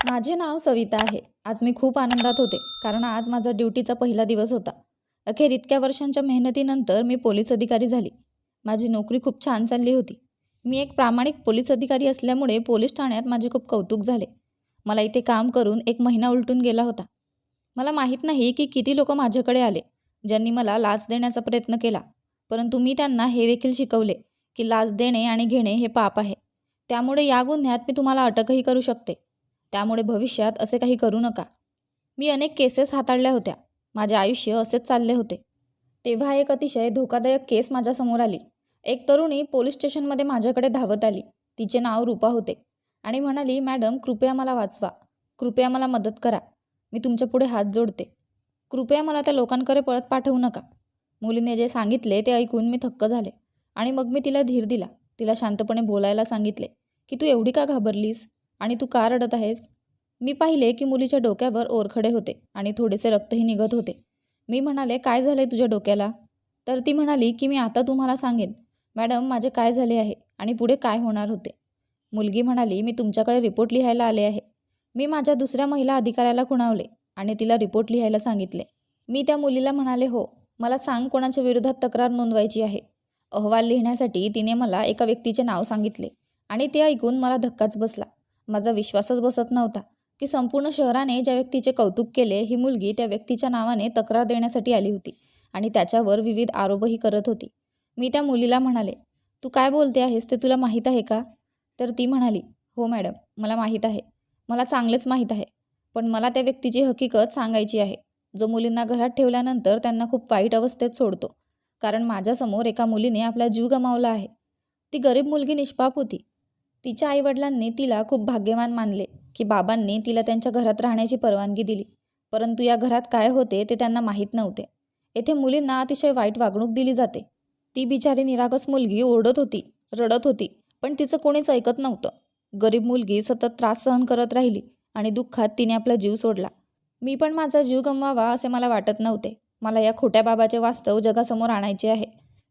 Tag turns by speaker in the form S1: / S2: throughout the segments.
S1: माझे नाव सविता आहे. आज मी खूप आनंदात होते, कारण आज माझा ड्युटीचा पहिला दिवस होता. अखेर इतक्या वर्षांच्या मेहनतीनंतर मी पोलीस अधिकारी झाली. माझी नोकरी खूप छान चालली होती. मी एक प्रामाणिक पोलीस अधिकारी असल्यामुळे पोलीस ठाण्यात माझे खूप कौतुक झाले. मला इथे काम करून 1 महिना उलटून गेला होता. मला माहीत नाही की किती लोक माझ्याकडे आले, ज्यांनी मला लाच देण्याचा प्रयत्न केला. परंतु मी त्यांना हे देखील शिकवले की लाच देणे आणि घेणे हे पाप आहे. त्यामुळे या गुन्ह्यात मी तुम्हाला अटकही करू शकते. त्यामुळे भविष्यात असे काही करू नका. मी अनेक केसेस हाताळल्या होत्या. माझे आयुष्य असेच चालले होते. तेव्हा एक अतिशय धोकादायक केस माझ्यासमोर आली. एक तरुणी पोलीस स्टेशनमध्ये माझ्याकडे धावत आली. तिचे नाव रूपा होते आणि म्हणाली, "मॅडम, कृपया मला वाचवा. कृपया मला मदत करा. मी तुमच्यापुढे हात जोडते. कृपया मला त्या लोकांकडे पळत पाठवू नका." मुलीने जे सांगितले ते ऐकून मी थक्क झाले आणि मग मी तिला धीर दिला. तिला शांतपणे बोलायला सांगितले की "तू एवढी का घाबरलीस आणि तू का रडत आहेस?" मी पाहिले की मुलीच्या डोक्यावर ओरखडे होते आणि थोडेसे रक्तही निघत होते. मी म्हणाले, "काय झाले तुझ्या डोक्याला?" तर ती म्हणाली की "मी आता तुम्हाला सांगेन मॅडम, माझे काय झाले आहे आणि पुढे काय होणार होते." मुलगी म्हणाली, "मी तुमच्याकडे रिपोर्ट लिहायला आले आहे." मी माझ्या दुसऱ्या महिला अधिकाऱ्याला खुणावले आणि तिला रिपोर्ट लिहायला सांगितले. मी त्या मुलीला म्हणाले, "हो, मला सांग कोणाच्या विरोधात तक्रार नोंदवायची आहे." अहवाल लिहिण्यासाठी तिने मला एका व्यक्तीचे नाव सांगितले आणि ते ऐकून मला धक्काच बसला. माझा विश्वासच बसत नव्हता की संपूर्ण शहराने ज्या व्यक्तीचे कौतुक केले, ही मुलगी त्या व्यक्तीच्या नावाने तक्रार देण्यासाठी आली होती आणि त्याच्यावर विविध आरोपही करत होती. मी त्या मुलीला म्हणाले, "तू काय बोलते आहेस ते तुला माहीत आहे का?" तर ती म्हणाली, "हो मॅडम, मला माहीत आहे. मला चांगलेच माहीत आहे. पण मला त्या व्यक्तीची हकीकत सांगायची आहे, जो मुलींना घरात ठेवल्यानंतर त्यांना खूप वाईट अवस्थेत सोडतो. कारण माझ्यासमोर एका मुलीने आपला जीव गमावला आहे. ती गरीब मुलगी निष्पाप होती. तिच्या आईवडिलांनी तिला खूप भाग्यवान मानले की बाबांनी तिला त्यांच्या घरात राहण्याची परवानगी दिली. परंतु या घरात काय होते ते त्यांना माहीत नव्हते. येथे मुलींना अतिशय वाईट वागणूक दिली जाते. ती बिचारी निरागस मुलगी ओरडत होती, रडत होती, पण तिचं कोणीच ऐकत नव्हतं. गरीब मुलगी सतत त्रास सहन करत राहिली आणि दुःखात तिने आपला जीव सोडला. मी पण माझा जीव गमवावा असे मला वाटत नव्हते. मला या खोट्या बाबाचे वास्तव जगासमोर आणायचे आहे.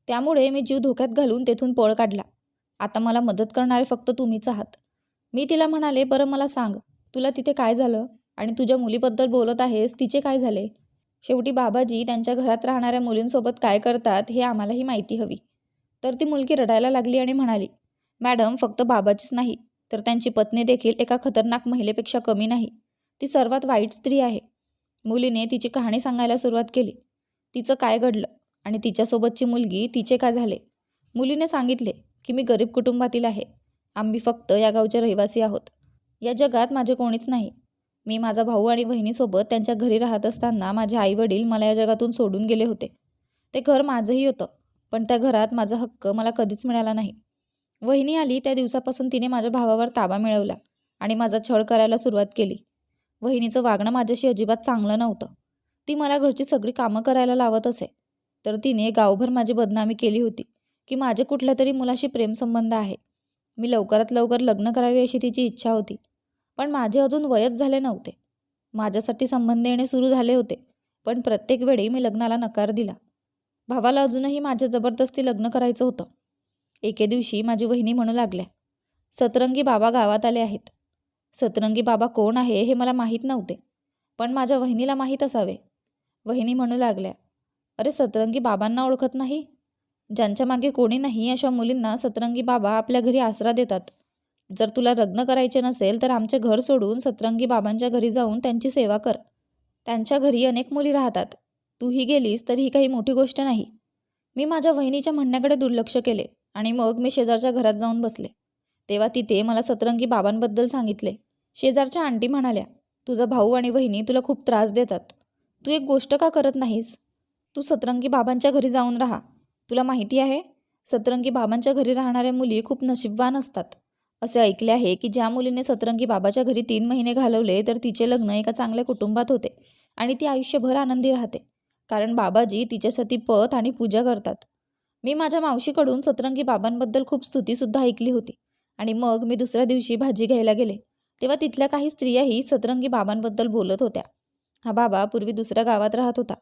S1: त्यामुळे मी जीव धोक्यात घालून तेथून पळ काढला. आता मला मदत करणारे फक्त तुम्हीच आहात." मी तिला म्हणाले, "बरं मला सांग, तुला तिथे काय झालं? आणि तुझ्या मुलीबद्दल बोलत आहेस, तिचे काय झाले? शेवटी बाबाजी त्यांच्या घरात राहणाऱ्या मुलींसोबत काय करतात हे आम्हालाही माहिती हवी." तर ती मुलगी रडायला लागली आणि म्हणाली, "मॅडम, फक्त बाबाजीच नाही, तर त्यांची पत्नी देखील एका खतरनाक महिलेपेक्षा कमी नाही. ती सर्वात वाईट स्त्री आहे." मुलीने तिची कहाणी सांगायला सुरुवात केली. तिचं काय घडलं आणि तिच्यासोबतची मुलगी, तिचे काय झाले. मुलीने सांगितले की "मी गरीब कुटुंबातील आहे. आम्ही फक्त या गावचे रहिवासी आहोत. या जगात माझे कोणीच नाही. मी माझा भाऊ आणि बहिणीसोबत त्यांच्या घरी राहत असताना माझे आई-वडील मला या जगातून सोडून गेले होते. ते घर माझंही होतं, पण त्या घरात माझा हक्क मला कधीच मिळाला नाही. वहिनी आली त्या दिवसापासून तिने माझ्या भावावर ताबा मिळवला आणि माझा छळ करायला सुरुवात केली. वहिनीचं वागणं माझ्याशी अजिबात चांगलं नव्हतं. ती मला घरची सगळी कामं करायला लावत असे. तर तिने गावभर माझी बदनामी केली होती की माझे कुठल्यातरी मुलाशी प्रेमसंबंध आहे. मी लवकरात लवकर लग्न करावे अशी तिची इच्छा होती. पण माझे अजून वयच झाले नव्हते. माझ्यासाठी संबंध येणे सुरू झाले होते, पण प्रत्येक वेळी मी लग्नाला नकार दिला. भावाला अजूनही माझ्या जबरदस्ती लग्न करायचं होतं. एके दिवशी माझी वहिनी म्हणू लागल्या, "सतरंगी बाबा गावात आले आहेत." सतरंगी बाबा कोण आहे हे मला माहीत नव्हते, पण माझ्या वहिनीला माहीत असावे. वहिनी म्हणू लागल्या, "अरे, सतरंगी बाबांना ओळखत नाही? ज्यांच्या मागे कोणी नाही अशा मुलींना सतरंगी बाबा आपल्या घरी आसरा देतात. जर तुला लग्न करायचे नसेल तर आमचे घर सोडून सतरंगी बाबांच्या घरी जाऊन त्यांची सेवा कर. त्यांच्या घरी अनेक मुली राहतात. तूही गेलीस तर ही काही मोठी गोष्ट नाही." मी माझ्या वहिनीच्या म्हणण्याकडे दुर्लक्ष केले आणि मग मी शेजारच्या घरात जाऊन बसले. तेव्हा तिथे मला सतरंगी बाबांबद्दल सांगितले. शेजारच्या आंटी म्हणाल्या, "तुझा भाऊ आणि वहिनी तुला खूप त्रास देतात. तू एक गोष्ट का करत नाहीस? तू सतरंगी बाबांच्या घरी जाऊन राहा. तुला माहिती आहे, सतरंगी बाबांच्या घरी राहणाऱ्या मुली खूप नशीबवान असतात. असे ऐकले आहे की ज्या मुलीने सतरंगी बाबाच्या घरी 3 महिने घालवले तर तिचे लग्न एका चांगल्या कुटुंबात होते आणि ती आयुष्यभर आनंदी राहते, कारण बाबाजी तिच्यासाठी पथ आणि पूजा करतात." मी माझ्या मावशीकडून सतरंगी बाबांबद्दल खूप स्तुतीसुद्धा ऐकली होती आणि मग मी दुसऱ्या दिवशी भाजी घ्यायला गेले, तेव्हा तिथल्या काही स्त्रियाही सतरंगी बाबांबद्दल बोलत होत्या. हा बाबा पूर्वी दुसऱ्या गावात राहत होता,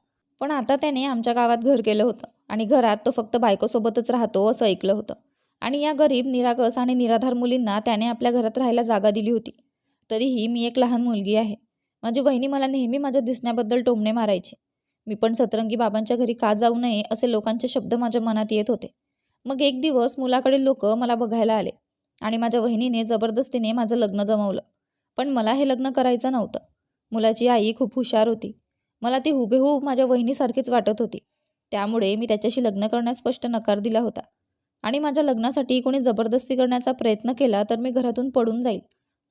S1: पण आता त्याने आमच्या गावात घर केलं होतं आणि घरात तो फक्त बायकोसोबतच राहतो असं ऐकलं होतं. आणि या गरीब, निरागस आणि निराधार मुलींना त्याने आपल्या घरात राहायला जागा दिली होती. तरीही मी एक लहान मुलगी आहे. माझी वहिनी मला नेहमी माझ्या दिसण्याबद्दल टोमणे मारायची. मी पण सतरंगी बाबांच्या घरी का जाऊ नये असे लोकांचे शब्द माझ्या मनात येत होते. मग एक दिवस मुलाकडील लोक मला बघायला आले आणि माझ्या वहिनीने जबरदस्तीने माझं लग्न जमवलं. पण मला हे लग्न करायचं नव्हतं. मुलाची आई खूप हुशार होती. मला ती हुबेहूब माझ्या वहिनीसारखीच वाटत होती. त्यामुळे मी त्याच्याशी लग्न करण्यास स्पष्ट नकार दिला होता आणि माझ्या लग्नासाठी कोणी जबरदस्ती करण्याचा प्रयत्न केला तर मी घरातून पडून जाईल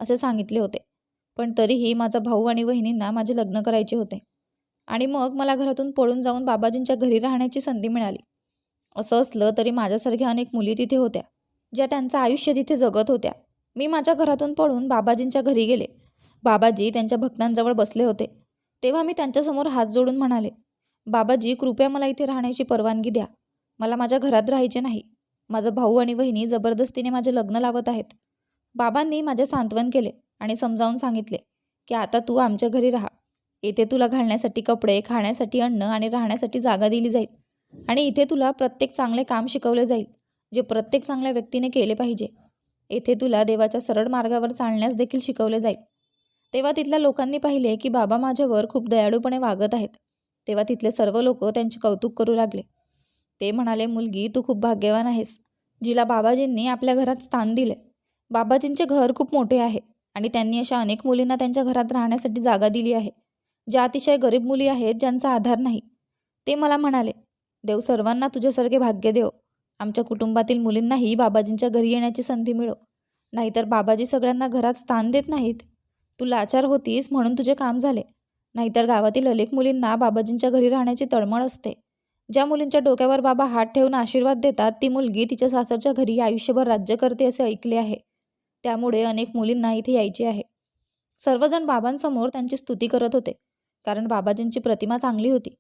S1: असे सांगितले होते. पण तरीही माझा भाऊ आणि वहिनींना माझे लग्न करायचे होते आणि मग मला घरातून पळून जाऊन बाबाजींच्या घरी राहण्याची संधी मिळाली. असं असलं तरी माझ्यासारख्या अनेक मुली तिथे होत्या, ज्या त्यांचं आयुष्य तिथे जगत होत्या. मी माझ्या घरातून पळून बाबाजींच्या घरी गेले. बाबाजी त्यांच्या भक्तांजवळ बसले होते. तेव्हा मी त्यांच्यासमोर हात जोडून म्हणाले, बाबाजी कृपया मला इथे राहण्याची परवानगी द्या. मला माझ्या घरात राहायचे नाही. माझा भाऊ आणि वहिनी जबरदस्तीने माझे लग्न लावत आहेत. बाबांनी माझे सांत्वन केले आणि समजावून सांगितले की आता तू आमच्या घरी राहा. येथे तुला घालण्यासाठी कपडे, खाण्यासाठी अन्न आणि राहण्यासाठी जागा दिली जाईल आणि इथे तुला प्रत्येक चांगले काम शिकवले जाईल, जे प्रत्येक चांगल्या व्यक्तीने केले पाहिजे. येथे तुला देवाच्या सरळ मार्गावर चालण्यास देखील शिकवले जाईल. तेव्हा तिथल्या लोकांनी पाहिले की बाबा माझ्यावर खूप दयाळूपणे वागत आहेत. तेव्हा तिथले सर्व लोक त्यांचे कौतुक करू लागले. ते म्हणाले, मुलगी तू खूप भाग्यवान आहेस, जिला बाबाजींनी आपल्या घरात स्थान दिले. बाबाजींचे घर खूप मोठे आहे आणि त्यांनी अशा अनेक मुलींना त्यांच्या घरात राहण्यासाठी जागा दिली आहे, ज्या अतिशय गरीब मुली आहेत, ज्यांचा आधार नाही. ते मला म्हणाले, देव सर्वांना तुझ्यासारखे भाग्य देव. आमच्या कुटुंबातील मुलींनाही बाबाजींच्या घरी येण्याची संधी मिळो. नाहीतर बाबाजी सगळ्यांना घरात स्थान देत नाहीत. तू लाचार होतीस म्हणून तुझे काम झाले. नाहीतर गावातील अनेक मुलींना बाबाजींच्या घरी राहण्याची तळमळ असते. ज्या मुलींच्या डोक्यावर बाबा हात ठेवून आशीर्वाद देतात, ती मुलगी तिच्या सासरच्या घरी आयुष्यभर राज्य करते असे ऐकले आहे. त्यामुळे अनेक मुलींना इथे यायचे आहे. सर्वजण बाबांसमोर त्यांची स्तुती करत होते, कारण बाबाजींची प्रतिमा चांगली होती.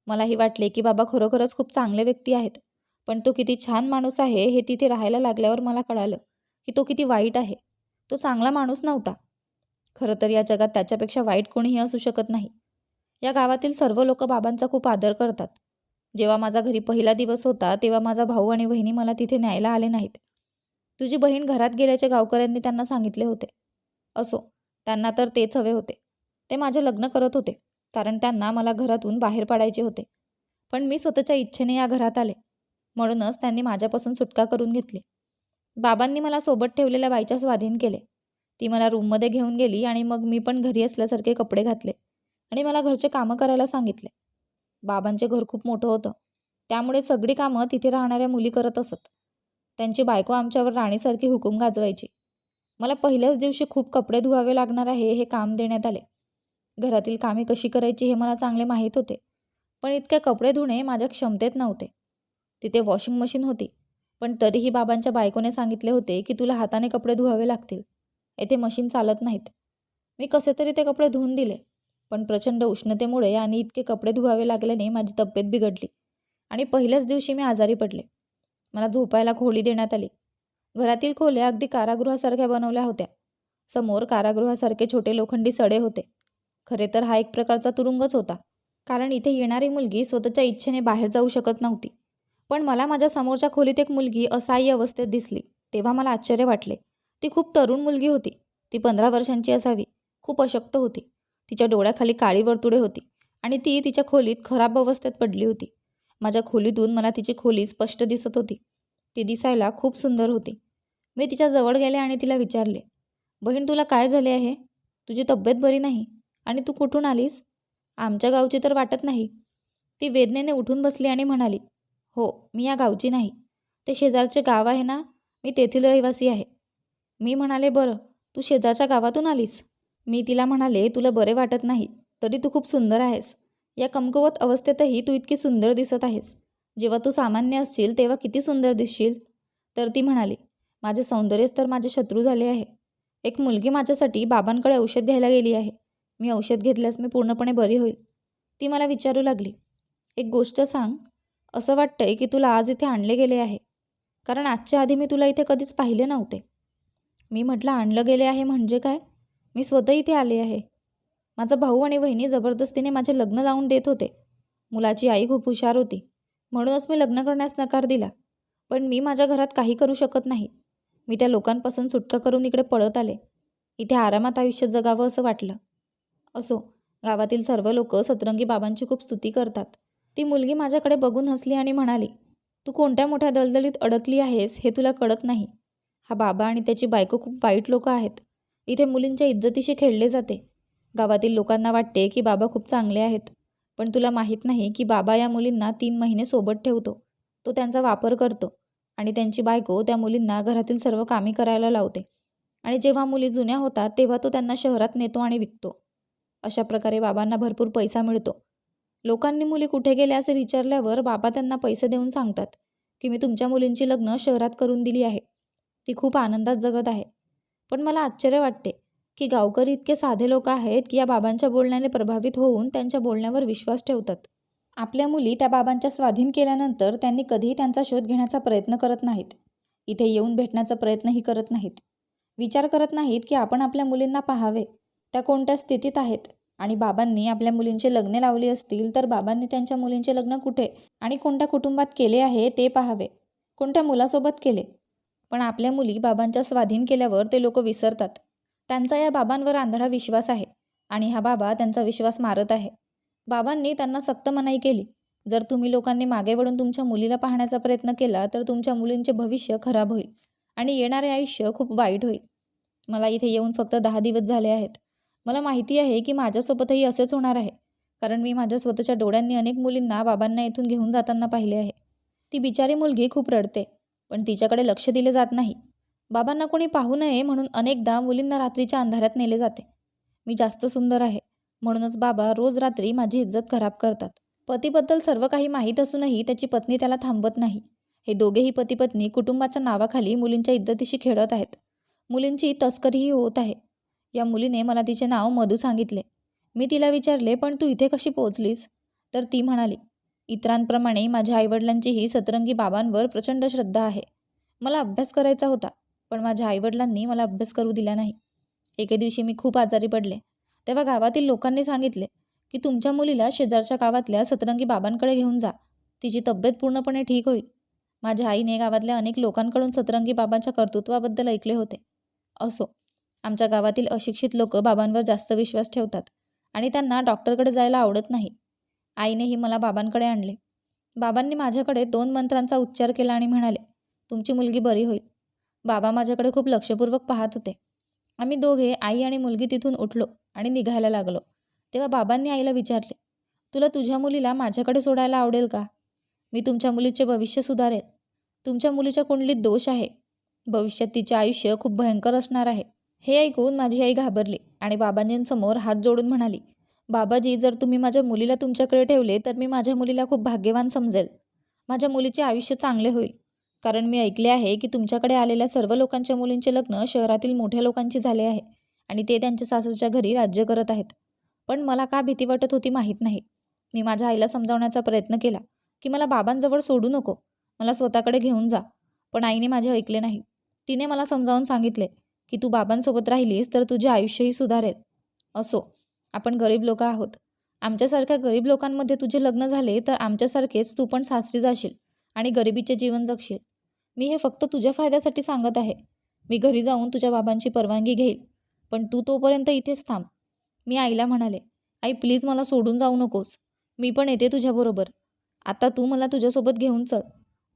S1: मलाही वाटले की बाबा खरोखरच खूप चांगले व्यक्ती आहेत. पण तो किती छान माणूस आहे हे तिथे राहायला लागल्यावर मला कळालं की तो किती वाईट आहे. तो चांगला माणूस नव्हता. खरं तर या जगात त्याच्यापेक्षा वाईट कोणीही असू शकत नाही. या गावातील सर्व लोक बाबांचा खूप आदर करतात. जेव्हा माझा घरी पहिला दिवस होता तेव्हा माझा भाऊ आणि वहिनी मला तिथे न्यायला आले नाहीत. तुझी बहीण घरात गेल्याचे गावकऱ्यांनी त्यांना सांगितले होते. असो, त्यांना तर तेच हवे होते. ते माझे लग्न करत होते कारण त्यांना मला घरातून बाहेर पाडायचे होते. पण मी स्वतःच्या इच्छेने या घरात आले, म्हणूनच त्यांनी माझ्यापासून सुटका करून घेतली. बाबांनी मला सोबत ठेवलेल्या बाईच्या स्वाधीन केले. ती मला रूममध्ये घेऊन गेली आणि मग मी पण घरी असल्यासारखे कपडे घातले आणि मला घरचे कामं करायला सांगितले. बाबांचे घर खूप मोठं होतं, त्यामुळे सगळी कामं तिथे राहणाऱ्या मुली करत असत. त्यांची बायको आमच्यावर राणीसारखी हुकूम गाजवायची. मला पहिल्याच दिवशी खूप कपडे धुवावे लागणार आहे हे काम देण्यात आले. घरातील कामे कशी करायची हे मला चांगले माहीत होते, पण इतके कपडे धुणे माझ्या क्षमतेत नव्हते. तिथे वॉशिंग मशीन होती, पण तरीही बाबांच्या बायकोने सांगितले होते की तुला हाताने कपडे धुवावे लागतील, येथे मशीन चालत नाहीत. मी कसे तरी ते कपडे धुवून दिले, पण प्रचंड उष्णतेमुळे आणि इतके कपडे धुवावे लागल्याने माझी तब्येत बिघडली आणि पहिल्याच दिवशी मी आजारी पडले. मला झोपायला खोली देण्यात आली. घरातील खोल्या अगदी कारागृहासारख्या बनवल्या होत्या. समोर कारागृहासारखे छोटे लोखंडी सडे होते. खरे तर हा एक प्रकारचा तुरुंगच होता, कारण इथे येणारी मुलगी स्वतःच्या इच्छेने बाहेर जाऊ शकत नव्हती. पण मला माझ्या समोरच्या खोलीत एक मुलगी असहाय्य अवस्थेत दिसली. तेव्हा मला आश्चर्य वाटले. ती खूप तरुण मुलगी होती. ती 15 वर्षांची असावी. खूप अशक्त होती. तिच्या डोळ्याखाली काळी वर्तुळे होती आणि ती तिच्या खोलीत खराब अवस्थेत पडली होती. माझ्या खोलीतून मला तिची खोली स्पष्ट दिसत होती. ती दिसायला खूप सुंदर होती. मी तिच्या जवळ गेले आणि तिला विचारले, बहीण तुला काय झाले आहे? तुझी तब्येत बरी नाही आणि तू कुठून आलीस? आमच्या गावची तर वाटत नाही. ती वेदनेने उठून बसली आणि म्हणाली, हो, मी या गावची नाही. ते शेजारचे गाव आहे ना, मी तेथील रहिवासी आहे. मी म्हणाले, बरं, तू शेजारच्या गावातून आलीस? मी तिला म्हणाले, तुला बरे वाटत नाही तरी तू खूप सुंदर आहेस. या कमकुवत अवस्थेतही तू इतकी सुंदर दिसत आहेस. जेव्हा तू सामान्य असशील तेव्हा किती सुंदर दिसशील. तर ती म्हणाली, माझे सौंदर्यच तर माझे शत्रू झाले आहे. एक मुलगी माझ्यासाठी बाबांकडे औषध घ्यायला गेली आहे. मी औषध घेतल्यास मी पूर्णपणे बरी होईल. ती मला विचारू लागली, एक गोष्ट सांग, असं वाटतंय की तुला आज इथे आणले गेले आहे, कारण आजच्या आधी मी तुला इथे कधीच पाहिले नव्हते. मी म्हटलं, आणलं गेले आहे म्हणजे काय? मी स्वतः इथे आले आहे. माझा भाऊ आणि वहिनी जबरदस्तीने माझे लग्न लावून देत होते. मुलाची आई खूप हुशार होती, म्हणूनच मी लग्न करण्यास नकार दिला. पण मी माझ्या घरात काही करू शकत नाही. मी त्या लोकांपासून सुटका करून इकडे पळत आले. इथे आरामात आयुष्य जगावं असं वाटलं. असो, गावातील सर्व लोक सतरंगी बाबांची खूप स्तुती करतात. ती मुलगी माझ्याकडे बघून हसली आणि म्हणाली, तू कोणत्या मोठ्या दलदलीत अडकली आहेस हे तुला कळत नाही. हा बाबा आणि त्याची बायको खूप वाईट लोक आहेत. इथे मुलींच्या इज्जतीशी खेळले जाते. गावातील लोकांना वाटते की बाबा खूप चांगले आहेत, पण तुला माहीत नाही की बाबा या मुलींना 3 महिने सोबत ठेवतो. तो त्यांचा वापर करतो आणि त्यांची बायको त्या मुलींना घरातील सर्व कामे करायला लावते आणि जेव्हा मुली जुन्या होतात तेव्हा तो त्यांना शहरात नेतो आणि विकतो. अशा प्रकारे बाबांना भरपूर पैसा मिळतो. लोकांनी मुली कुठे गेल्या असे विचारल्यावर बाबा त्यांना पैसे देऊन सांगतात की मी तुमच्या मुलींची लग्न शहरात करून दिली आहे. ती खूप आनंदात जगत आहे. पण मला आश्चर्य वाटते की गावकरी इतके साधे लोक आहेत की या बाबांच्या बोलण्याने प्रभावित होऊन त्यांच्या बोलण्यावर विश्वास ठेवतात. आपल्या मुली त्या बाबांच्या स्वाधीन केल्यानंतर त्यांनी कधीही त्यांचा शोध घेण्याचा प्रयत्न करत नाहीत. इथे येऊन भेटण्याचा प्रयत्नही करत नाहीत. विचार करत नाहीत की आपण आपल्या मुलींना पाहावे, त्या कोणत्या स्थितीत आहेत. आणि बाबांनी आपल्या मुलींचे लग्ने लावली असतील तर बाबांनी त्यांच्या मुलींचे लग्न कुठे आणि कोणत्या कुटुंबात केले आहे ते पाहावे, कोणत्या मुलासोबत केले. पण आपल्या मुली बाबांच्या स्वाधीन केल्यावर ते लोक विसरतात. त्यांचा या बाबांवर आंधळा विश्वास आहे आणि हा बाबा त्यांचा विश्वास मारत आहे. बाबांनी त्यांना सक्त मनाई केली, जर तुम्ही लोकांनी मागे वळून तुमच्या मुलीला पाहण्याचा प्रयत्न केला तर तुमच्या मुलींचे भविष्य खराब होईल आणि येणारे आयुष्य खूप वाईट होईल. मला इथे येऊन फक्त 10 दिवस झाले आहेत. मला माहिती आहे की माझ्यासोबतही असेच होणार आहे, कारण मी माझ्या स्वतःच्या डोळ्यांनी अनेक मुलींना बाबांना इथून घेऊन जाताना पाहिले आहे. ती बिचारी मुलगी खूप रडते, पण तिच्याकडे लक्ष दिले जात नाही. बाबांना कोणी पाहू नये म्हणून अनेकदा मुलींना रात्रीच्या अंधारात नेले जाते. मी जास्त सुंदर आहे म्हणूनच बाबा रोज रात्री माझी इज्जत खराब करतात. पतीबद्दल सर्व काही माहीत असूनही त्याची पत्नी त्याला थांबवत नाही. हे दोघेही पती पत्नी कुटुंबाच्या नावाखाली मुलींच्या इज्जतीशी खेळत आहेत. मुलींची तस्करीही होत आहे. या मुलीने मला तिचे नाव मधू सांगितले. मी तिला विचारले, पण तू इथे कशी पोहोचलीस? तर ती म्हणाली, इतरांप्रमाणे माझ्या आईवडिलांचीही सतरंगी बाबांवर प्रचंड श्रद्धा आहे. मला अभ्यास करायचा होता, पण माझ्या आईवडिलांनी मला अभ्यास करू दिला नाही. एके दिवशी मी खूप आजारी पडले. तेव्हा गावातील लोकांनी सांगितले की तुमच्या मुलीला शेजारच्या गावातल्या सतरंगी बाबांकडे घेऊन जा, तिची तब्येत पूर्णपणे ठीक होईल. माझ्या आईने गावातल्या अनेक लोकांकडून सतरंगी बाबांच्या कर्तृत्वाबद्दल ऐकले होते. असो, आमच्या गावातील अशिक्षित लोक बाबांवर जास्त विश्वास ठेवतात आणि त्यांना डॉक्टरकडे जायला आवडत नाही. आईनेही मला बाबांकडे आणले. बाबांनी माझ्याकडे 2 मंत्रांचा उच्चार केला आणि म्हणाले, तुमची मुलगी बरी होईल. बाबा माझ्याकडे खूप लक्षपूर्वक पाहत होते. आम्ही दोघे, आई आणि मुलगी, तिथून उठलो आणि निघायला लागलो. तेव्हा बाबांनी आईला विचारले, तुला तुझ्या मुलीला माझ्याकडे सोडायला आवडेल का? मी तुमच्या मुलीचे भविष्य सुधारेल. तुमच्या मुलीच्या कुंडलीत दोष आहे. भविष्यात तिचे आयुष्य खूप भयंकर असणार आहे. हे ऐकून माझी आई घाबरली आणि बाबांजींसमोर हात जोडून म्हणाली, बाबाजी, जर तुम्ही माझ्या मुलीला तुमच्याकडे ठेवले तर मी माझ्या मुलीला खूप भाग्यवान समजेल. माझ्या मुलीचे आयुष्य चांगले होईल. कारण मी ऐकले आहे की तुमच्याकडे आलेल्या सर्व लोकांच्या मुलींचे लग्न शहरातील मोठ्या लोकांची झाले आहे आणि ते त्यांच्या सासरच्या घरी राज्य करत आहेत. पण मला का भीती वाटत होती माहीत नाही. मी माझ्या आईला समजावण्याचा प्रयत्न केला की मला बाबांजवळ सोडू नको, मला स्वतःकडे घेऊन जा. पण आईने माझे ऐकले नाही. तिने मला समजावून सांगितले की तू बाबांसोबत राहिलीस तर तुझे आयुष्यही सुधारेल. असो, आपण गरीब लोक आहोत. आमच्यासारख्या गरीब लोकांमध्ये तुझे लग्न झाले तर आमच्यासारखेच तू पण सासरी जाशील आणि गरिबीचे जीवन जगशील. मी हे फक्त तुझ्या फायद्यासाठी सांगत आहे. मी घरी जाऊन तुझ्या बाबांची परवानगी घेईल, पण तू तोपर्यंत इथेच थांब. मी आईला म्हणाले, आई प्लीज मला सोडून जाऊ नकोस. मी पण येते तुझ्याबरोबर. आता तू मला तुझ्यासोबत घेऊन चल.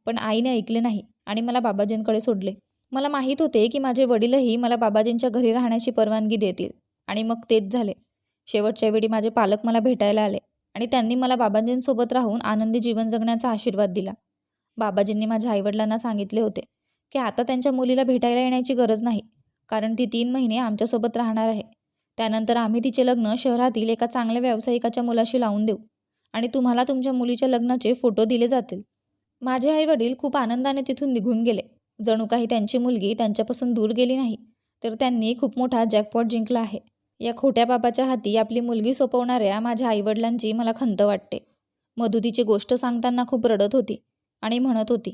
S1: पण आईने ऐकले नाही आणि मला बाबाजींकडे सोडले. मला माहीत होते की माझे वडीलही मला बाबाजींच्या घरी राहण्याची परवानगी देतील आणि मग तेच झाले. शेवटच्या वेळी माझे पालक मला भेटायला आले आणि त्यांनी मला बाबाजींसोबत राहून आनंदी जीवन जगण्याचा आशीर्वाद दिला. बाबाजींनी माझ्या आईवडिलांना सांगितले होते की आता त्यांच्या मुलीला भेटायला येण्याची गरज नाही, कारण ती 3 महिने आमच्यासोबत राहणार आहे. त्यानंतर आम्ही तिचे लग्न शहरातील एका चांगल्या व्यावसायिकाच्या मुलाशी लावून देऊ आणि तुम्हाला तुमच्या मुलीच्या लग्नाचे फोटो दिले जातील. माझे आईवडील खूप आनंदाने तिथून निघून गेले. जणू काही त्यांची मुलगी त्यांच्यापासून दूर गेली नाही, तर त्यांनी खूप मोठा जॅकपॉट जिंकला आहे. या खोट्या बाबाच्या हाती आपली मुलगी सोपवणाऱ्या माझ्या आईवडिलांची मला खंत वाटते. मधू तिची गोष्ट सांगताना खूप रडत होती आणि म्हणत होती,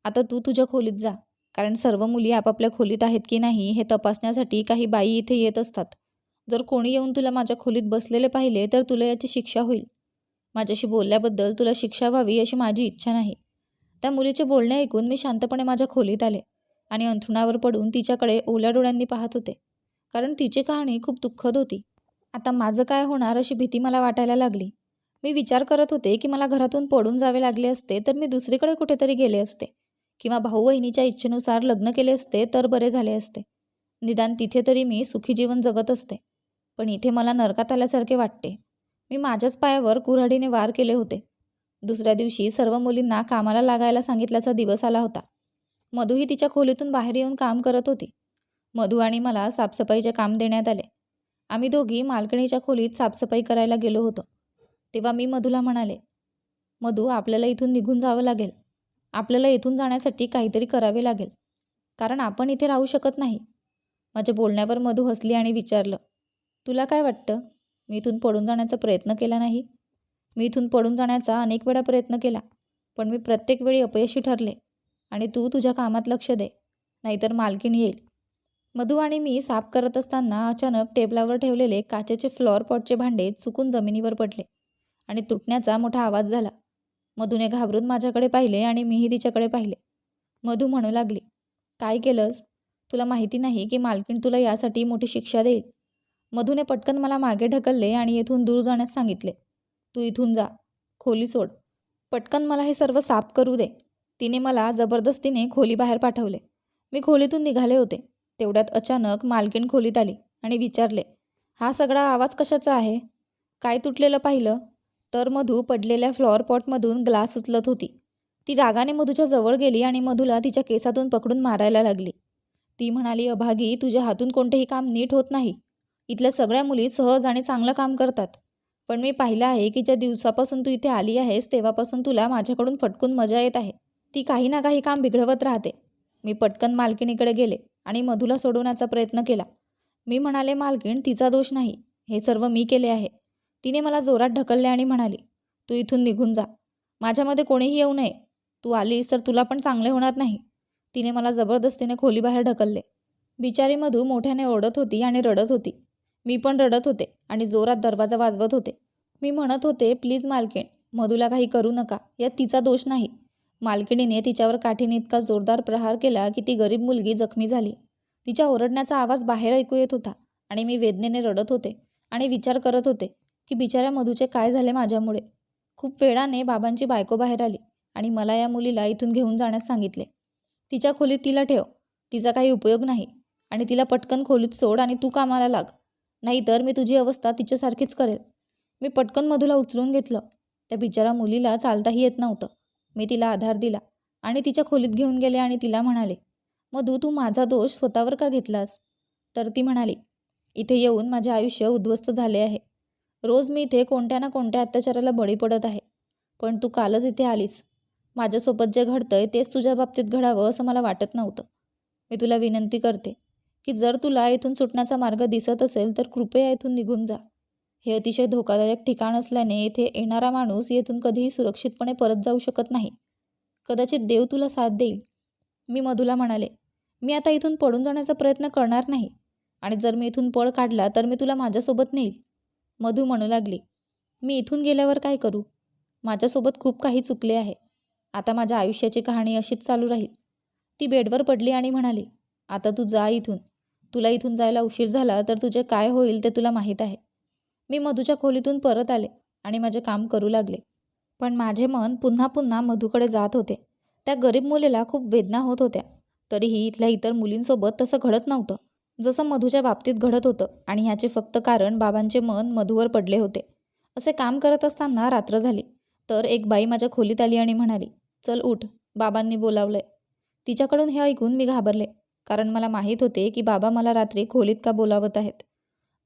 S1: आता तू तुझ्या खोलीत जा, कारण सर्व मुली आपापल्या खोलीत आहेत की नाही हे तपासण्यासाठी काही बाई इथे येत असतात. जर कोणी येऊन तुला माझ्या खोलीत बसलेले पाहिले तर तुला याची शिक्षा होईल. माझ्याशी बोलल्याबद्दल तुला शिक्षा व्हावी अशी माझी इच्छा नाही. त्या मुलीचे बोलणे ऐकून मी शांतपणे माझ्या खोलीत आले आणि अंथरुणावर पडून तिच्याकडे ओल्या डोळ्यांनी पाहत होते. कारण तिची कहाणी खूप दुःखद होती. आता माझं काय होणार अशी भीती मला वाटायला लागली. मी विचार करत होते की मला घरातून पळून जावे लागले असते तर मी दुसरीकडे कुठेतरी गेले असते, किंवा भाऊ बहिणीच्या इच्छेनुसार लग्न केले असते तर बरे झाले असते. निदान तिथे तरी मी सुखी जीवन जगत असते. पण इथे मला नरकात आल्यासारखे वाटते. मी माझ्याच पायावर कुऱ्हाडीने वार केले होते. दुसऱ्या दिवशी सर्व मुलींना कामाला लागायला सांगितल्याचा दिवस आला होता. मधूही तिच्या खोलीतून बाहेर येऊन काम करत होती. मधू आणि मला साफसफाईचे काम देण्यात आले. आम्ही दोघी मालकिणीच्या खोलीत साफसफाई करायला गेलो होतो. तेव्हा मी मधूला म्हणाले, मधू, आपल्याला इथून निघून जावं लागेल. आपल्याला इथून जाण्यासाठी काहीतरी करावे लागेल, कारण आपण इथे राहू शकत नाही. माझ्या बोलण्यावर मधू हसली आणि विचारलं, तुला काय वाटतं, मी इथून पळून जाण्याचा प्रयत्न केला नाही? मी इथून पळून जाण्याचा अनेक वेळा प्रयत्न केला, पण मी प्रत्येक वेळी अपयशी ठरले. आणि तू तुझ्या कामात लक्ष दे, नाहीतर मालकीण येईल. मधू आणि मी साफ करत असताना अचानक टेबलावर ठेवलेले काचेचे फ्लॉवर पॉटचे भांडे चुकून जमिनीवर पडले आणि तुटण्याचा मोठा आवाज झाला. मधूने घाबरून माझ्याकडे पाहिले आणि मीही तिच्याकडे पाहिले. मधू म्हणू लागली, काय केलंस? तुला माहिती नाही की मालकीण तुला यासाठी मोठी शिक्षा देईल. मधूने पटकन मला मागे ढकलले आणि येथून दूर जाण्यास सांगितले. तू इथून जा, खोली सोड. पटकन मला हे सर्व साफ करू दे. तिने मला जबरदस्तीने खोलीबाहेर पाठवले. मी खोलीतून निघाले होते. तेवढ्यात अचानक मालकीण खोलीत आली आणि विचारले, हा सगळा आवाज कशाचा आहे? काय तुटलेलं पाहिलं? तर मधू पडलेल्या फ्लॉवर पॉटमधून ग्लास उचलत होती. ती रागाने मधूच्या जवळ गेली आणि मधूला तिच्या केसातून पकडून मारायला लागली. ती म्हणाली, अभागी, तुझ्या हातून कोणतेही काम नीट होत नाही. इथल्या सगळ्या मुली सहज आणि चांगलं काम करतात. पण मी पाहिलं आहे की ज्या दिवसापासून तू इथे आली आहेस तेव्हापासून तुला माझ्याकडून फटकून मजा येत आहे. ती काही ना काही काम बिघडवत राहते. मी पटकन मालकिणीकडे गेले आणि मधूला सोडवण्याचा प्रयत्न केला. मी म्हणाले, मालकीण, तिचा दोष नाही, हे सर्व मी केले आहे. तिने मला जोरात ढकलले आणि म्हणाली, तू इथून निघून जा. माझ्यामध्ये कोणीही येऊ नये. तू आलीस तर तुला पण चांगले होणार नाही. तिने मला जबरदस्तीने खोलीबाहेर ढकलले. बिचारी मधू मोठ्याने ओरडत होती आणि रडत होती. मी पण रडत होते आणि जोरात दरवाजा वाजवत होते. मी म्हणत होते, प्लीज मालकीण, मधूला काही करू नका, यात तिचा दोष नाही. मालकिणीने तिच्यावर काठीने इतका जोरदार प्रहार केला की ती गरीब मुलगी जखमी झाली. तिच्या ओरडण्याचा आवाज बाहेर ऐकू येत होता आणि मी वेदनेने रडत होते आणि विचार करत होते की बिचाऱ्या मधूचे काय झाले माझ्यामुळे. खूप वेळाने बाबांची बायको बाहेर आली आणि मला या मुलीला इथून घेऊन जाण्यास सांगितले. तिच्या खोलीत तिला ठेव, तिचा काही उपयोग नाही, आणि तिला पटकन खोलीत सोड आणि तू कामाला लाग, नाहीतर मी तुझी अवस्था तिच्यासारखीच करेल. मी पटकन मधूला उचलून घेतलं. त्या बिचारा मुलीला चालताही येत नव्हतं. मी तिला आधार दिला आणि तिच्या खोलीत घेऊन गेले आणि तिला म्हणाले, मधू, तू माझा दोष स्वतःवर का घेतलास? तर ती म्हणाली, इथे येऊन माझे आयुष्य उद्ध्वस्त झाले आहे. रोज मी इथे कोणत्या ना कोणत्या अत्याचाराला बळी पडत आहे. पण तू कालच इथे आलीस. माझ्यासोबत जे घडतंय तेच तुझ्या बाबतीत घडावं असं मला वाटत नव्हतं. मी तुला विनंती करते की जर तुला इथून सुटण्याचा मार्ग दिसत असेल तर कृपया इथून निघून जा. हे अतिशय धोकादायक ठिकाण असल्याने येथे येणारा माणूस येथून कधीही सुरक्षितपणे परत जाऊ शकत नाही. कदाचित देव तुला साथ देईल. मी मधूला म्हणाले, मी आता इथून पळून जाण्याचा प्रयत्न करणार नाही, आणि जर मी इथून पळ काढला तर मी तुला माझ्यासोबत नेईल. मधू म्हणू लागली, मी इथून गेल्यावर काय करू? माझ्यासोबत खूप काही चुकले आहे. आता माझ्या आयुष्याची कहाणी अशीच चालू राहील. ती बेडवर पडली आणि म्हणाली, आता तू जा इथून. तुला इथून जायला उशीर झाला तर तुझे काय होईल ते तुला माहीत आहे. मी मधूच्या खोलीतून परत आले आणि माझे काम करू लागले. पण माझे मन पुन्हा पुन्हा मधूकडे जात होते. त्या गरीब मुलीला खूप वेदना होत होत्या. तरीही इथल्या इतर मुलींसोबत तसं घडत नव्हतं जसं मधूच्या बाबतीत घडत होतं, आणि ह्याचे फक्त कारण बाबांचे मन मधूवर पडले होते. असे काम करत असताना रात्र झाली तर एक बाई माझ्या खोलीत आली आणि म्हणाली, चल उठ, बाबांनी बोलावलंय. तिच्याकडून हे ऐकून मी घाबरले, कारण मला माहीत होते की बाबा मला रात्री खोलीत का बोलावत आहेत.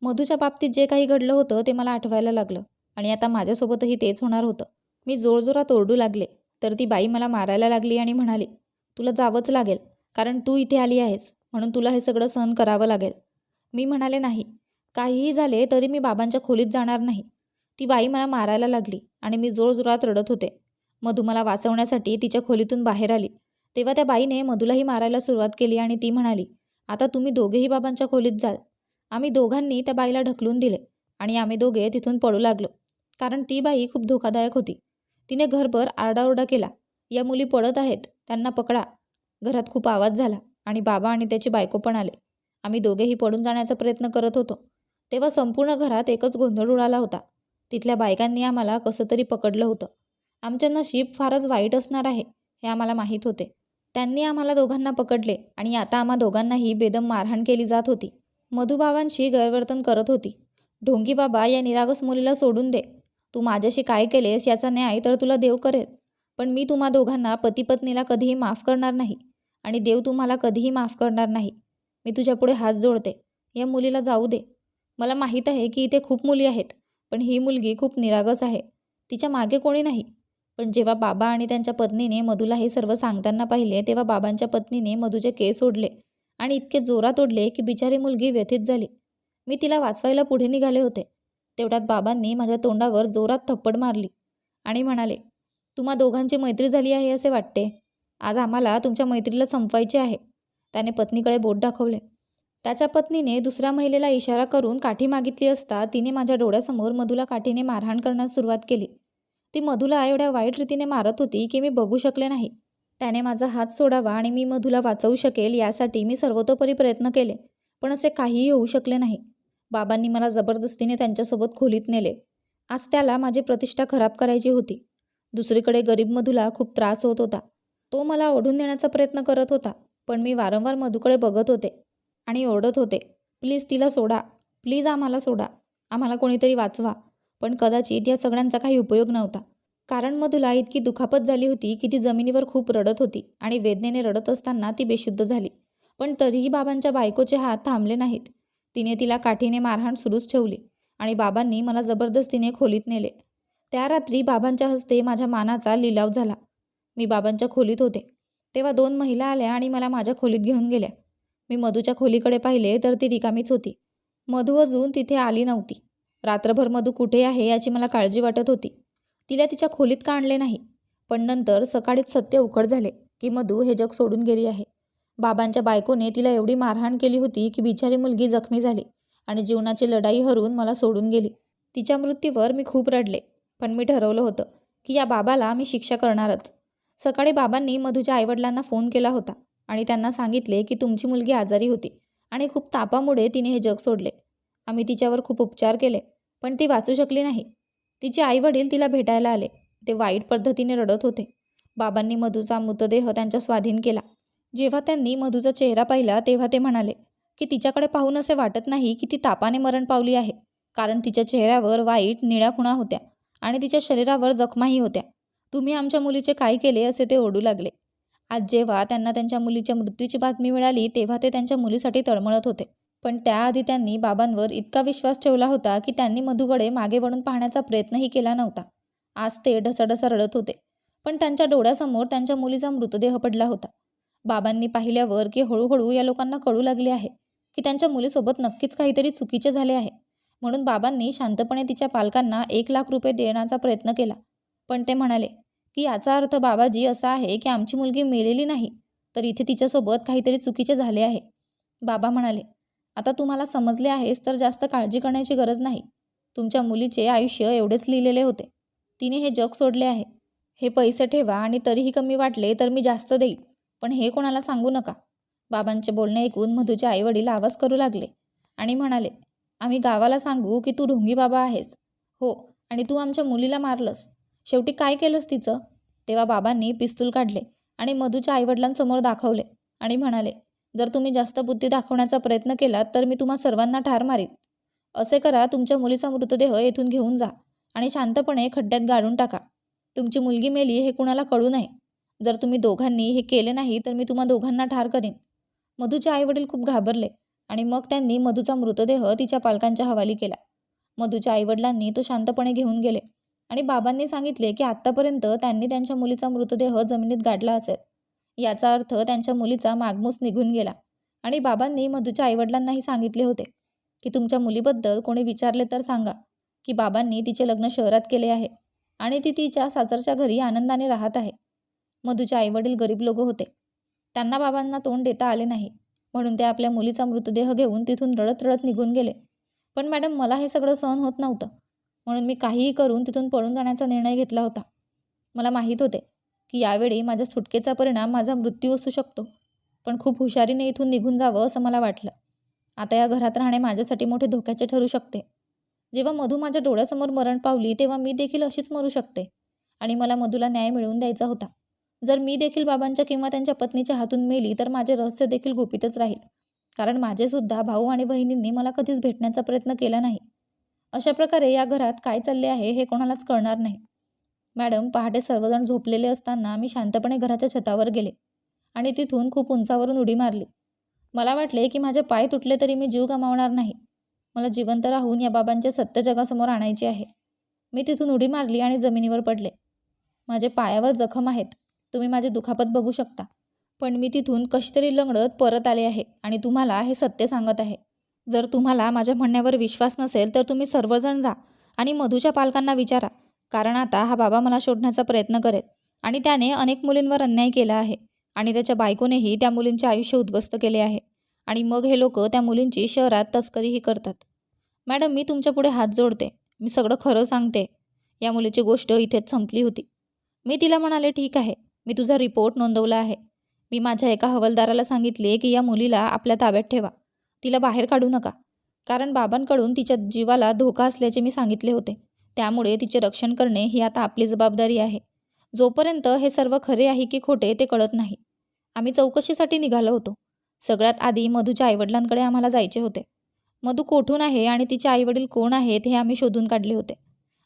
S1: मधूच्या बाबतीत जे काही घडलं होतं ते मला आठवायला लागलं, आणि आता माझ्यासोबतही तेच होणार होतं. मी जोरजोरात ओरडू लागले तर ती बाई मला मारायला लागली आणि म्हणाली, तुला जावंच लागेल, कारण तू इथे आली आहेस म्हणून तुला हे सगळं सहन करावं लागेल. मी म्हणाले, नाही, काहीही झाले तरी मी बाबांच्या खोलीत जाणार नाही. ती बाई मला मारायला लागली आणि मी जोरजोरात रडत होते. मधू मला वाचवण्यासाठी तिच्या खोलीतून बाहेर आली. तेव्हा त्या बाईने मधूलाही मारायला सुरुवात केली आणि ती म्हणाली, आता तुम्ही दोघेही बाबांच्या खोलीत जाल. आम्ही दोघांनी त्या बाईला ढकलून दिले आणि आम्ही दोघे तिथून पळू लागलो, कारण ती बाई खूप धोकादायक होती. तिने घरभर आरडाओरडा केला, या मुली पळत आहेत, त्यांना पकडा. घरात खूप आवाज झाला आणि बाबा आणि त्याची बायको पण आले. आम्ही दोघेही पडून जाण्याचा प्रयत्न करत होतो. तेव्हा संपूर्ण घरात एकच गोंधळ उडाला होता. तिथल्या बायकांनी आम्हाला कसं तरी पकडलं होतं. आमचे नशीब फारच वाईट असणार आहे हे आम्हाला माहीत होते. त्यांनी आम्हाला दोघांना पकडले आणि आता आम्हा दोघांनाही बेदम मारहाण केली जात होती. मधुबाबांशी गैरवर्तन करत होती. ढोंगी बाबा, या निरागस मुलीला सोडून दे. तू माझ्याशी काय केलेस याचा न्याय तर तुला देव करेल. पण मी तुम्हा दोघांना पतीपत्नीला कधीही माफ करणार नाही आणि देव तुम्हाला कधीही माफ करणार नाही. मी तुझ्यापुढे हात जोडते. या मुलीला जाऊ दे. मला माहीत आहे की इथे खूप मुली आहेत, पण ही मुलगी खूप निरागस आहे. तिच्या मागे कोणी नाही. पण जेव्हा बाबा आणि त्यांच्या पत्नीने मधूला हे सर्व सांगताना पाहिले, तेव्हा बाबांच्या पत्नीने मधूचे केस ओढले आणि इतके जोरात ओढले की बिचारी मुलगी व्यथित झाली. मी तिला वाचवायला पुढे निघाले होते. तेवढ्यात बाबांनी माझ्या तोंडावर जोरात थप्पड मारली आणि म्हणाले, तुम्हा दोघांची मैत्री झाली आहे असे वाटते. आज आम्हाला तुमच्या मैत्रीला संपवायचे आहे. त्याने पत्नीकडे बोट दाखवले. त्याच्या पत्नीने दुसऱ्या महिलेला इशारा करून काठी मागितली असता तिने माझ्या डोळ्यासमोर मधूला काठीने मारहाण करण्यास सुरुवात केली. ती मधूला एवढ्या वाईट रीतीने मारत होती की मी बघू शकले नाही. त्याने माझा हात सोडावा आणि मी मधूला वाचवू शकेल यासाठी मी सर्वतोपरी प्रयत्न केले, पण असे काहीही होऊ शकले नाही. बाबांनी मला जबरदस्तीने त्यांच्यासोबत खोलीत नेले. आज त्याला माझी प्रतिष्ठा खराब करायची होती. दुसरीकडे गरीब मधूला खूप त्रास होत होता. तो मला ओढून नेण्याचा प्रयत्न करत होता, पण मी वारंवार मधूकडे बघत होते आणि ओरडत होते, प्लीज तिला सोडा, प्लीज आम्हाला सोडा, आम्हाला कोणीतरी वाचवा. पण कदाचित या सगळ्यांचा काही उपयोग नव्हता, कारण मधूला इतकी दुखापत झाली होती की ती जमिनीवर खूप रडत होती आणि वेदनेने रडत असताना ती बेशुद्ध झाली. पण तरीही बाबांच्या बायकोचे हात थांबले नाहीत. तिने तिला काठीने मारहाण सुरूच ठेवली आणि बाबांनी मला जबरदस्तीने खोलीत नेले. त्या रात्री बाबांच्या हस्ते माझ्या मानाचा लिलाव झाला. मी बाबांच्या खोलीत होते तेव्हा 2 महिला आल्या आणि मला माझ्या खोलीत घेऊन गेल्या. मी मधूच्या खोलीकडे पाहिले तर ती रिकामीच होती. मधू अजून तिथे आली नव्हती. रात्रभर मधू कुठे आहे याची मला काळजी वाटत होती. तिला तिच्या खोलीत का आणले नाही. पण नंतर सकाळीच सत्य उघड झाले की मधू हे जग सोडून गेली आहे. बाबांच्या बायकोने तिला एवढी मारहाण केली होती की बिचारी मुलगी जखमी झाली आणि जीवनाची लढाई हरवून मला सोडून गेली. तिच्या मृत्यूवर मी खूप रडले, पण मी ठरवलं होतं की या बाबाला मी शिक्षा करणारच. सकाळी बाबांनी मधूच्या आईवडिलांना फोन केला होता आणि त्यांना सांगितले की तुमची मुलगी आजारी होती आणि खूप तापामुळे तिने हे जग सोडले. आम्ही तिच्यावर खूप उपचार केले, पण ती वाचू शकली नाही. तिचे आईवडील तिला भेटायला आले. ते वाईट पद्धतीने रडत होते. बाबांनी मधूचा मृतदेह त्यांच्या स्वाधीन केला. जेव्हा त्यांनी मधूचा चेहरा पाहिला तेव्हा ते म्हणाले की तिच्याकडे पाहून असे वाटत नाही की ती तापाने मरण पावली आहे, कारण तिच्या चेहऱ्यावर वाईट निळ्या खुणा होत्या आणि तिच्या शरीरावर जखमाही होत्या. तुम्ही आमच्या मुलीचे काय केले असे ते ओरडू लागले. आज जेव्हा त्यांना त्यांच्या मुलीच्या मृत्यूची बातमी मिळाली तेव्हा ते त्यांच्या मुलीसाठी तळमळत होते. पण त्याआधी त्यांनी बाबांवर इतका विश्वास ठेवला होता की त्यांनी मधूकडे मागे वळून पाहण्याचा प्रयत्नही केला नव्हता. आज ते ढसाढसा रडत होते, पण त्यांच्या डोळ्यासमोर त्यांच्या मुलीचा मृतदेह पडला होता. बाबांनी पाहिल्यावर की हळूहळू या लोकांना कळू लागले आहे की त्यांच्या मुलीसोबत नक्कीच काहीतरी चुकीचे झाले आहे. म्हणून बाबांनी शांतपणे तिच्या पालकांना 1,00,000 रुपये देण्याचा प्रयत्न केला. पण ते म्हणाले की याचा अर्थ बाबाजी असा आहे की आमची मुलगी मेलेली नाही, तर इथे तिच्यासोबत काहीतरी चुकीचे झाले आहे. बाबा म्हणाले, आता तुम्हाला समजले आहेस तर जास्त काळजी करण्याची गरज नाही. तुमच्या मुलीचे आयुष्य एवढेच लिहिलेले होते. तिने हे जग सोडले आहे. हे पैसे ठेवा आणि तरीही कमी वाटले तर मी जास्त देईल, पण हे कोणाला सांगू नका. बाबांचे बोलणे ऐकून मधूचे आईवडील आवाज करू लागले आणि म्हणाले, आम्ही गावाला सांगू की तू ढोंगी बाबा आहेस. हो, आणि तू आमच्या मुलीला मारलंस. शेवटी काय केलंस तिचं? तेव्हा बाबांनी पिस्तूल काढले आणि मधूच्या आईवडिलांसमोर दाखवले आणि म्हणाले, जर तुम्ही जास्त बुद्धी दाखवण्याचा प्रयत्न केलात तर मी तुम्हा सर्वांना ठार मारीन. असे करा, तुमच्या मुलीचा मृतदेह येथून घेऊन जा आणि शांतपणे खड्ड्यात गाडून टाका. तुमची मुलगी मेली हे कुणाला कळू नये. जर तुम्ही दोघांनी हे केले नाही तर मी तुम्हा दोघांना ठार करीन. मधूचे आईवडील खूप घाबरले आणि मग त्यांनी मधूचा मृतदेह तिच्या पालकांच्या हवाली केला. मधूच्या आईवडिलांनी तो शांतपणे घेऊन गेले आणि बाबांनी सांगितले की आत्तापर्यंत त्यांनी त्यांच्या मुलीचा मृतदेह जमिनीत गाडला असेल. याचा अर्थ त्यांच्या मुलीचा मागमूस निघून गेला. आणि बाबांनी मधूच्या आईवडिलांनाही सांगितले होते की तुमच्या मुलीबद्दल कोणी विचारले तर सांगा की बाबांनी तिचे लग्न शहरात केले आहे आणि ती तिच्या सासरच्या घरी आनंदाने राहत आहे. मधूचे आईवडील गरीब लोक होते. त्यांना बाबांना तोंड देता आले नाही, म्हणून ते आपल्या मुलीचा मृतदेह घेऊन तिथून रडत रडत निघून गेले. पण मॅडम, मला हे सगळं सहन होत नव्हतं, म्हणून मी काहीही करून तिथून पळून जाण्याचा निर्णय घेतला होता. मला माहीत होते की यावेळी माझ्या सुटकेचा परिणाम माझा मृत्यू असू शकतो, पण खूप हुशारीने इथून निघून जावं असं मला वाटलं. आता या घरात राहणे माझ्यासाठी मोठे धोक्याचे ठरू शकते. जेव्हा मधू माझ्या डोळ्यासमोर मरण पावली तेव्हा मी देखील अशीच मरू शकते आणि मला मधूला न्याय मिळवून द्यायचा होता. जर मी देखील बाबांच्या किंवा त्यांच्या पत्नीच्या हातून मेली तर माझे रहस्य देखील गुपितच राहील, कारण माझे सुद्धा भाऊ आणि बहिणींनी मला कधीच भेटण्याचा प्रयत्न केला नाही. अशा प्रकारे या घरात काय चालले आहे हे कोणालाच कळणार नाही. मॅडम, पहाटे सर्वजण झोपलेले असताना मी शांतपणे घराच्या छतावर गेले आणि तिथून खूप उंचावरून उडी मारली. मला वाटले की माझे पाय तुटले तरी मी जीव गमावणार नाही. मला जिवंत राहून या बाबांचे सत्य जगासमोर आणायचे आहे. मी तिथून उडी मारली आणि जमिनीवर पडले. माझे पायावर जखम आहेत, तुम्ही माझी दुखापत बघू शकता. पण मी तिथून कशीतरी लंगडत परत आले आहे आणि तुम्हाला हे सत्य सांगत आहे. जर तुम्हाला माझ्या म्हणण्यावर विश्वास नसेल तर तुम्ही सर्वजण जा आणि मधूच्या पालकांना विचारा, कारण आता हा बाबा मला शोधण्याचा प्रयत्न करेल आणि त्याने अनेक मुलींवर अन्याय केला आहे आणि त्याच्या बायकोनेही त्या मुलींचे आयुष्य उद्ध्वस्त केले आहे आणि मग हे लोक त्या मुलींची शहरात तस्करीही करतात. मॅडम, मी तुमच्यापुढे हात जोडते, मी सगळं खरं सांगते. या मुलीची गोष्ट इथेच संपली होती. मी तिला म्हणाले, ठीक आहे, मी तुझा रिपोर्ट नोंदवला आहे. मी माझ्या एका हवालदाराला सांगितले की या मुलीला आपल्या ताब्यात ठेवा, तिला बाहेर काढू नका, कारण बाबांकडून तिच्या जीवाला धोका असल्याचे मी सांगितले होते. त्यामुळे तिचे रक्षण करणे ही आता आपली जबाबदारी आहे, जोपर्यंत हे सर्व खरे आहे की खोटे ते कळत नाही. आम्ही चौकशीसाठी निघालो होतो. सगळ्यात आधी मधूच्या आईवडिलांकडे आम्हाला जायचे होते. मधू कोठून आहे आणि तिचे आईवडील कोण आहेत हे आम्ही शोधून काढले होते.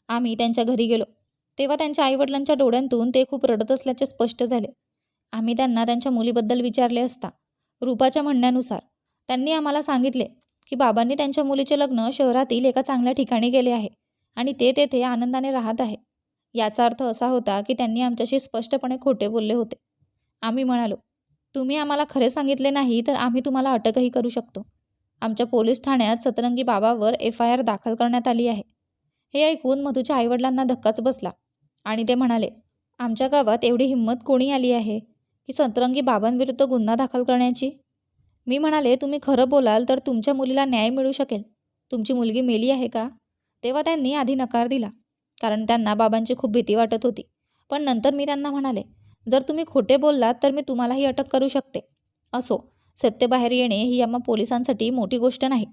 S1: आम्ही त्यांच्या घरी गेलो तेव्हा त्यांच्या आईवडिलांच्या डोळ्यांतून ते खूप रडत असल्याचे स्पष्ट झाले. आम्ही त्यांना त्यांच्या मुलीबद्दल विचारले असता रूपाच्या म्हणण्यानुसार त्यांनी आम्हाला सांगितले की बाबांनी त्यांच्या मुलीचे लग्न शहरातील एका चांगल्या ठिकाणी केले आहे आणि ते तेथे आनंदाने राहत आहे. याचा अर्थ असा होता की त्यांनी आमच्याशी स्पष्टपणे खोटे बोलले होते. आम्ही म्हणालो, तुम्ही आम्हाला खरे सांगितले नाही तर आम्ही तुम्हाला अटकही करू शकतो. आमच्या पोलीस ठाण्यात सतरंगी बाबावर FIR दाखल करण्यात आली आहे. हे ऐकून मधूच्या आईवडिलांना धक्काच बसला आणि ते म्हणाले, आमच्या गावात एवढी हिंमत कोणी आली आहे की सतरंगी बाबांविरुद्ध गुन्हा दाखल करण्याची? मी म्हणाले, तुम्ही खरं बोलाल तर तुमच्या मुलीला न्याय मिळू शकेल. तुमची मुलगी मेली आहे का? तेव्हा त्यांनी आधी नकार दिला, कारण त्यांना बाबांची खूप भीती वाटत होती. पण नंतर मी त्यांना म्हणाले, जर तुम्ही खोटे बोललात तर मी तुम्हालाही अटक करू शकते. असो, सत्य बाहेर येणे ही आम्हा पोलिसांसाठी मोठी गोष्ट नाही.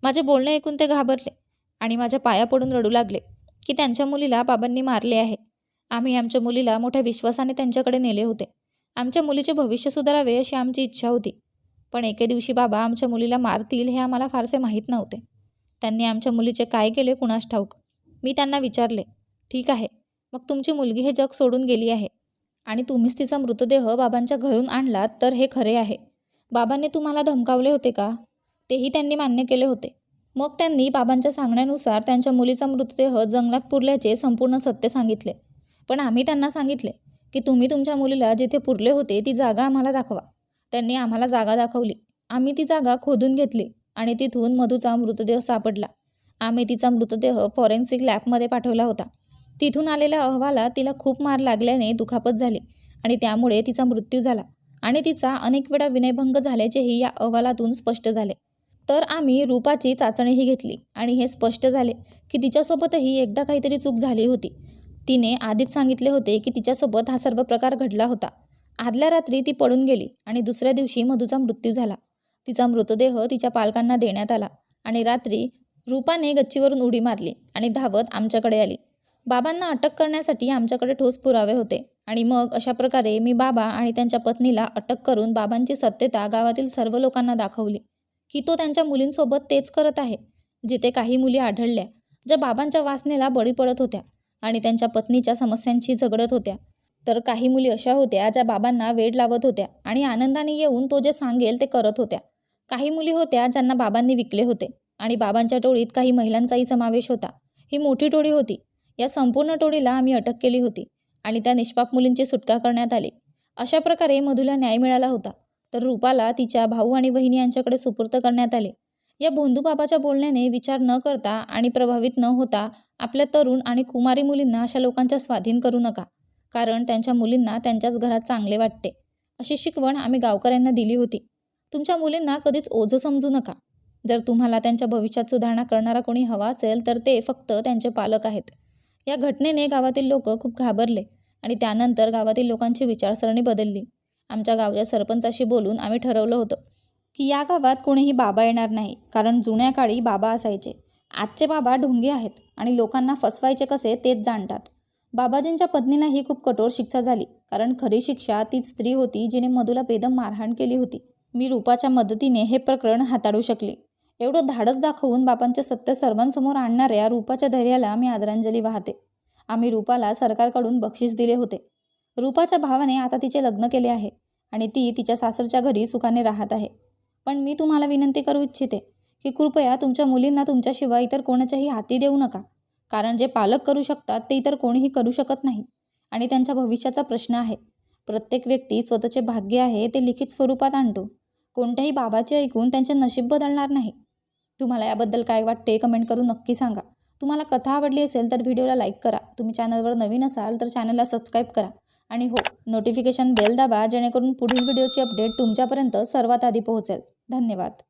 S1: माझे बोलणे ऐकून ते घाबरले आणि माझ्या पाया पडून रडू लागले की त्यांच्या मुलीला बाबांनी मारले आहे. आम्ही आमच्या मुलीला मोठ्या विश्वासाने त्यांच्याकडे नेले होते. आमच्या मुलीचे भविष्य सुधारावे अशी आमची इच्छा होती. पण एके दिवशी बाबा आमच्या मुलीला मारतील हे आम्हाला फारसे माहीत नव्हते. त्यांनी आमच्या मुलीचे काय केले कुणास ठाऊक. मी त्यांना विचारले, ठीक आहे, मग तुमची मुलगी हे जग सोडून गेली आहे आणि तुम्हीच तिचा मृतदेह बाबांच्या घरून आणलात तर हे खरे आहे. बाबांनी तुम्हाला धमकावले होते का? तेही त्यांनी मान्य केले होते. मग त्यांनी बाबांच्या सांगण्यानुसार त्यांच्या मुलीचा मृतदेह जंगलात पुरल्याचे संपूर्ण सत्य सांगितले. पण आम्ही त्यांना सांगितले की तुम्ही तुमच्या मुलीला जिथे पुरले होते ती जागा आम्हाला दाखवा. त्यांनी आम्हाला जागा दाखवली. आम्ही ती जागा खोदून घेतली आणि तिथून मधूचा मृतदेह सापडला. आम्ही तिचा मृतदेह फॉरेन्सिक लॅबमध्ये पाठवला होता. तिथून आलेल्या अहवालात तिला खूप मार लागल्याने दुखापत झाली आणि त्यामुळे तिचा मृत्यू झाला आणि तिचा अनेक वेळा विनयभंग झाल्याचेही या अहवालातून स्पष्ट झाले. तर आम्ही रूपाची चाचणीही घेतली आणि हे स्पष्ट झाले की तिच्यासोबतही एकदा काहीतरी चूक झाली होती. तिने आधीच सांगितले होते की तिच्यासोबत हा सर्व प्रकार घडला होता. आदल्या रात्री ती पळून गेली आणि दुसऱ्या दिवशी मधूचा मृत्यू झाला. तिचा मृतदेह तिच्या पालकांना देण्यात आला आणि रात्री रूपाने गच्चीवरून उडी मारली आणि धावत आमच्याकडे आली. बाबांना अटक करण्यासाठी आमच्याकडे ठोस पुरावे होते आणि मग अशा प्रकारे मी बाबा आणि त्यांच्या पत्नीला अटक करून बाबांची सत्यता गावातील सर्व लोकांना दाखवली की तो त्यांच्या मुलींसोबत तेच करत आहे. जिथे काही मुली आढळल्या ज्या बाबांच्या वासनेला बळी पडत होत्या आणि त्यांच्या पत्नीच्या समस्यांशी झगडत होत्या, तर काही मुली अशा होत्या ज्या बाबांना वेड लावत होत्या आणि आनंदाने येऊन तो जे सांगेल ते करत होत्या. काही मुली होत्या ज्यांना बाबांनी विकले होते आणि बाबांच्या टोळीत काही महिलांचाही समावेश होता. ही मोठी टोळी होती. या संपूर्ण टोळीला आम्ही अटक केली होती आणि त्या निष्पाप मुलींची सुटका करण्यात आली. अशा प्रकारे मधूला न्याय मिळाला होता. तर रूपाला तिच्या भाऊ आणि बहिणी यांच्याकडे सुपूर्त करण्यात आले. या भोंदू बाबाच्या बोलण्याने विचार न करता आणि प्रभावित न होता आपल्या तरुण आणि कुमारी मुलींना अशा लोकांच्या स्वाधीन करू नका, कारण त्यांच्या मुलींना त्यांच्याच घरात चांगले वाटते. अशी शिकवण आम्ही गावकऱ्यांना दिली होती. तुमच्या मुलींना कधीच ओझं समजू नका. जर तुम्हाला त्यांच्या भविष्यात सुधारणा करणारा कोणी हवा असेल तर ते फक्त त्यांचे पालक आहेत. या घटनेने गावातील लोक खूप घाबरले आणि त्यानंतर गावातील लोकांची विचारसरणी बदलली. आमच्या गावच्या सरपंचाशी बोलून आम्ही ठरवलं होतं की या गावात कोणीही बाबा येणार नाही, कारण जुन्या काळी बाबा असायचे. आजचे बाबा ढोंगी आहेत आणि लोकांना फसवायचे कसे तेच जाणतात. बाबाजींच्या पत्नीलाही खूप कठोर शिक्षा झाली, कारण खरी शिक्षा तीच स्त्री होती जिने मधूला बेदम मारहाण केली होती. मी रूपाच्या मदतीने हे प्रकरण हाताळू शकले. एवढं धाडस दाखवून बाबांचे सत्य सर्वांसमोर आणणाऱ्या रूपाच्या धैर्याला मी आदरांजली वाहते. आम्ही रूपाला सरकारकडून बक्षीस दिले होते. रूपाच्या भावाने आता तिचे लग्न केले आहे आणि ती तिच्या सासरच्या घरी सुखाने राहत आहे. पण मी तुम्हाला विनंती करू इच्छिते की कृपया तुमच्या मुलींना तुमच्याशिवाय इतर कोणाच्याही हाती देऊ नका, कारण जे पालक करू शकतात ते इतर कोणीही करू शकत नाही आणि त्यांच्या भविष्याचा प्रश्न आहे. प्रत्येक व्यक्ती स्वतःचे भाग्य आहे ते लिखित स्वरूपात आणतो. कोणत्याही बाबाचे ऐकून त्यांचे नशीब बदलणार नाही. तुम्हाला याबद्दल काय वाटते कमेंट करून नक्की सांगा. तुम्हाला कथा आवडली असेल तर व्हिडिओला लाईक करा. तुम्ही चॅनलवर नवीन असाल तर चॅनलला सबस्क्राईब करा आणि हो, नोटिफिकेशन बेल दाबा, जेणेकरून पुढील व्हिडिओची अपडेट तुमच्यापर्यंत सर्वात आधी पोहोचेल. धन्यवाद.